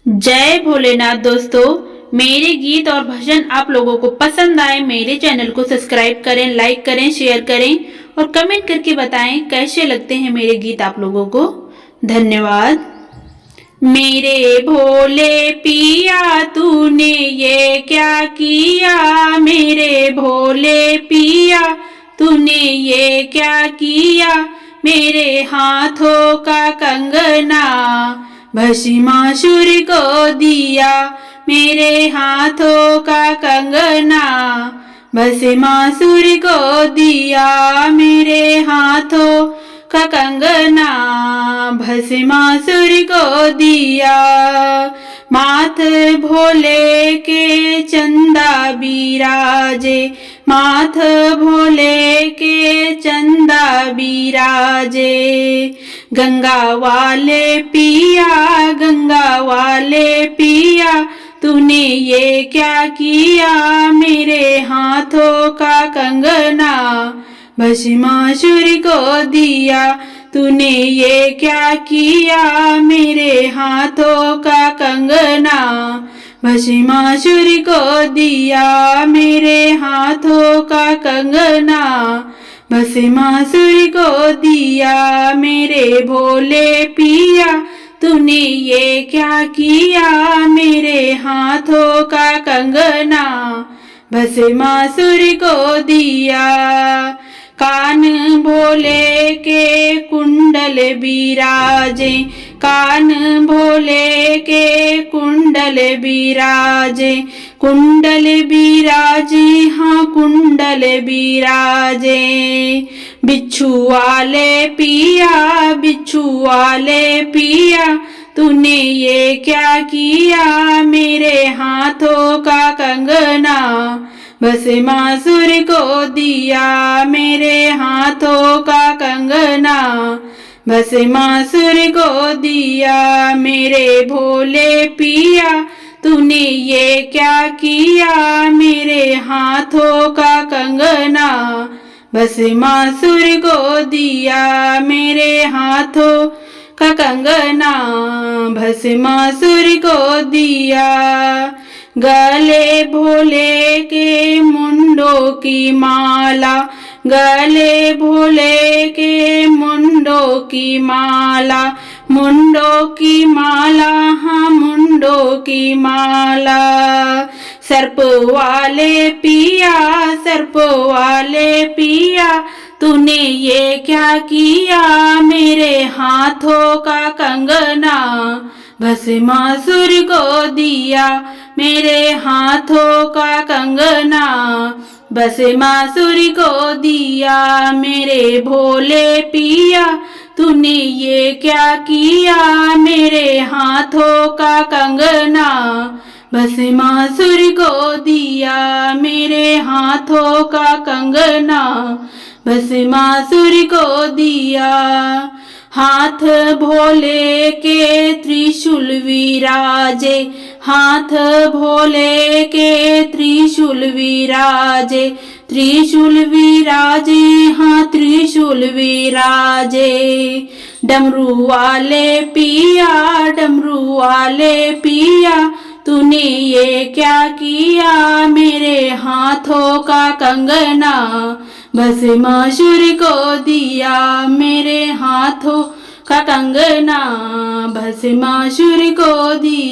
जय भोलेनाथ दोस्तों। मेरे गीत और भजन आप लोगों को पसंद आए, मेरे चैनल को सब्सक्राइब करें, लाइक करें, शेयर करें और कमेंट करके बताएं कैसे लगते हैं मेरे गीत आप लोगों को। धन्यवाद। मेरे भोले पिया तूने ये क्या किया, मेरे भोले पिया तूने ये क्या किया, मेरे हाथों का कंगना भस्मासुर को दिया, मेरे हाथों का कंगना भस्मासुर को दिया, मेरे हाथों का कंगना भस्मासुर को दिया। माथ भोले के चंदा बिराजे, माथ भोले के चंदा बिराजे, गंगा वाले पिया, गंगा वाले पिया तूने ये क्या किया, मेरे हाथों का कंगना भस्मासुर को दिया, तूने ये क्या किया, मेरे हाथों का कंगना भस्मासुर को दिया, मेरे हाथों का कंगना भस्मासुर को दिया। मेरे भोले पिया तूने ये क्या किया, मेरे हाथों का कंगना भस्मासुर को दिया। कान भोले के कुंडल बिराजे, कान भोले के कुंडल बिराजे, कुंडल बिराजे, हाँ कुंडल बिराजे। बिच्छू वाले पिया, बिच्छू वाले पिया तूने ये क्या किया, मेरे हाथों का कंगना भस्मासुर को दिया, मेरे हाथों का कंगना भस्मासुर को दिया। मेरे भोले पिया तूने ये क्या किया, मेरे हाथों का कंगना भस्मासुर को दिया, मेरे हाथों का कंगना भस्मासुर को दिया। गले भोले के मुंडों की माला, गले भोले के मुंडों की माला, मुंडों की माला, हाँ मुंडों की माला। सर्प वाले पिया, सर्प वाले पिया तूने ये क्या किया, मेरे हाथों का कंगना भस्मासुर को दिया, मेरे हाथों का कंगना भस्मासुर को दिया। मेरे भोले पिया तूने ये क्या किया, मेरे हाथों का कंगना भस्मासुर को दिया, मेरे हाथों का कंगना भस्मासुर को दिया। हाथ भोले के त्रिशूल विराजे, हाथ भोले के त्रिशूल विराजे, त्रिशूल विराजे, हाँ त्रिशूल विराजे। डमरू वाले पिया, डमरू वाले पिया तूने ये क्या किया, मेरे हाथों का कंगना भस्मासुर को दिया, मेरे हाथों का कंगना भस्मासुर को दिया।